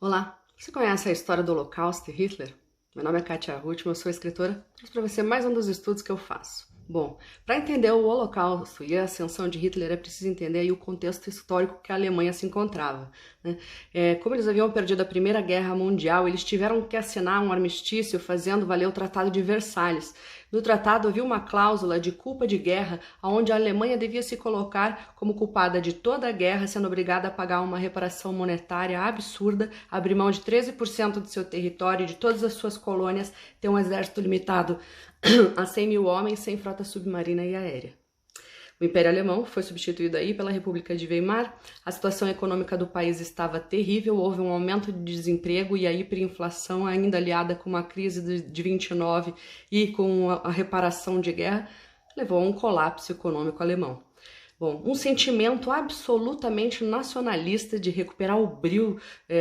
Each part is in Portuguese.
Olá, você conhece a história do Holocausto e Hitler? Meu nome é Katia Ruth, eu sou escritora, trouxe para você mais um dos estudos que eu faço. Bom, para entender o Holocausto e a ascensão de Hitler é preciso entender aí o contexto histórico que a Alemanha se encontrava, né? Como eles haviam perdido a Primeira Guerra Mundial, eles tiveram que assinar um armistício fazendo valer o Tratado de Versalhes. No tratado havia uma cláusula de culpa de guerra, onde a Alemanha devia se colocar como culpada de toda a guerra, sendo obrigada a pagar uma reparação monetária absurda, abrir mão de 13% do seu território e de todas as suas colônias, ter um exército limitado a 100 mil homens sem frota submarina e aérea. O Império Alemão foi substituído aí pela República de Weimar, a situação econômica do país estava terrível, houve um aumento de desemprego e a hiperinflação, ainda aliada com uma crise de 29 e com a reparação de guerra, levou a um colapso econômico alemão. Bom, um sentimento absolutamente nacionalista de recuperar o brio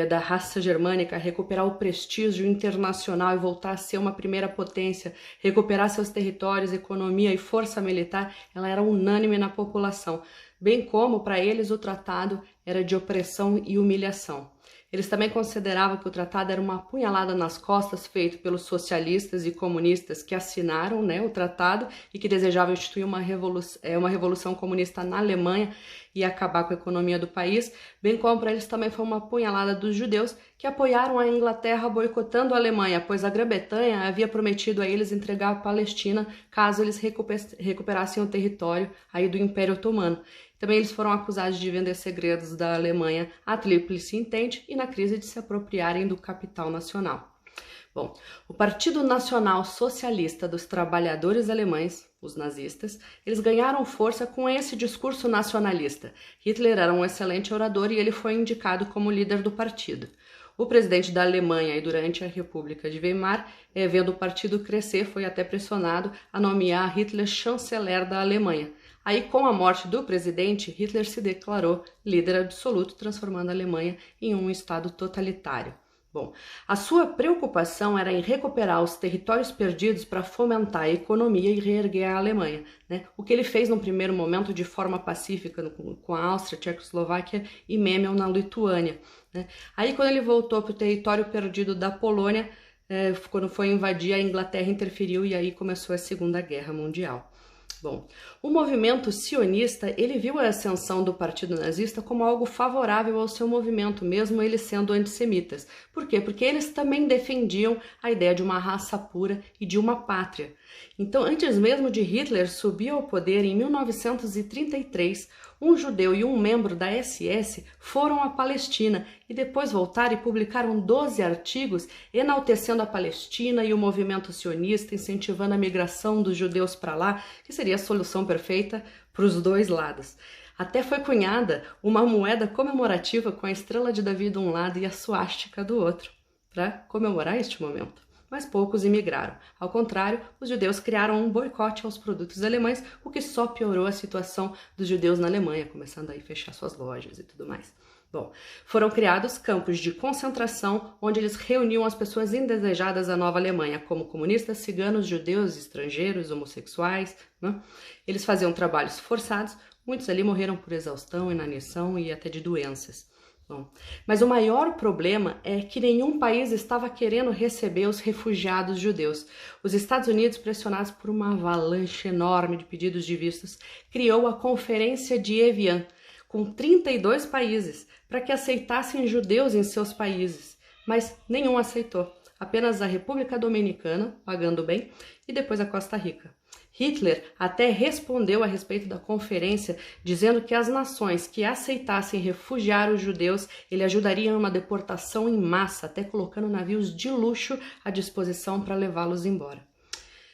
da raça germânica, recuperar o prestígio internacional e voltar a ser uma primeira potência, recuperar seus territórios, economia e força militar, ela era unânime na população, bem como para eles o tratado era de opressão e humilhação. Eles também consideravam que o tratado era uma apunhalada nas costas feito pelos socialistas e comunistas que assinaram, o tratado e que desejavam instituir uma revolução comunista na Alemanha e acabar com a economia do país, bem como para eles também foi uma apunhalada dos judeus que apoiaram a Inglaterra boicotando a Alemanha, pois a Grã-Bretanha havia prometido a eles entregar a Palestina caso eles recuperassem o território aí do Império Otomano. Também eles foram acusados de vender segredos da Alemanha à Tríplice Entente e na crise de se apropriarem do capital nacional. Bom, o Partido Nacional Socialista dos Trabalhadores Alemães, os nazistas, eles ganharam força com esse discurso nacionalista. Hitler era um excelente orador e ele foi indicado como líder do partido. O presidente da Alemanha e durante a República de Weimar, vendo o partido crescer, foi até pressionado a nomear Hitler chanceler da Alemanha. Aí, com a morte do presidente, Hitler se declarou líder absoluto, transformando a Alemanha em um estado totalitário. Bom, a sua preocupação era em recuperar os territórios perdidos para fomentar a economia e reerguer a Alemanha, O que ele fez num primeiro momento de forma pacífica com a Áustria, Tchecoslováquia e Memel na Lituânia, Aí, quando ele voltou para o território perdido da Polônia, quando foi invadir, a Inglaterra interferiu e aí começou a Segunda Guerra Mundial. Bom, o movimento sionista, ele viu a ascensão do partido nazista como algo favorável ao seu movimento, mesmo eles sendo antissemitas. Por quê? Porque eles também defendiam a ideia de uma raça pura e de uma pátria. Então, antes mesmo de Hitler subir ao poder, em 1933, um judeu e um membro da SS foram à Palestina e depois voltaram e publicaram 12 artigos enaltecendo a Palestina e o movimento sionista, incentivando a migração dos judeus para lá, que seria a solução perfeita para os dois lados. Até foi cunhada uma moeda comemorativa com a estrela de Davi de um lado e a suástica do outro, para comemorar este momento. Mas poucos imigraram. Ao contrário, os judeus criaram um boicote aos produtos alemães, o que só piorou a situação dos judeus na Alemanha, começando a fechar suas lojas e tudo mais. Bom, foram criados campos de concentração onde eles reuniam as pessoas indesejadas da nova Alemanha, como comunistas, ciganos, judeus, estrangeiros, homossexuais. Eles faziam trabalhos forçados, muitos ali morreram por exaustão, inanição e até de doenças. Bom, mas o maior problema é que nenhum país estava querendo receber os refugiados judeus. Os Estados Unidos, pressionados por uma avalanche enorme de pedidos de vistos, criou a Conferência de Evian, com 32 países, para que aceitassem judeus em seus países. Mas nenhum aceitou, apenas a República Dominicana, pagando bem, e depois a Costa Rica. Hitler até respondeu a respeito da conferência, dizendo que as nações que aceitassem refugiar os judeus, ele ajudaria em uma deportação em massa, até colocando navios de luxo à disposição para levá-los embora.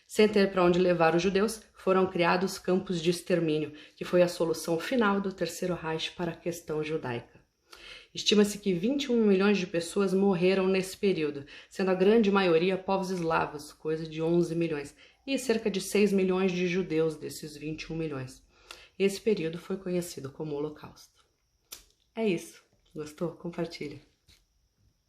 Sem ter para onde levar os judeus, foram criados campos de extermínio, que foi a solução final do Terceiro Reich para a questão judaica. Estima-se que 21 milhões de pessoas morreram nesse período, sendo a grande maioria povos eslavos, coisa de 11 milhões, e cerca de 6 milhões de judeus desses 21 milhões. Esse período foi conhecido como Holocausto. É isso. Gostou? Compartilha.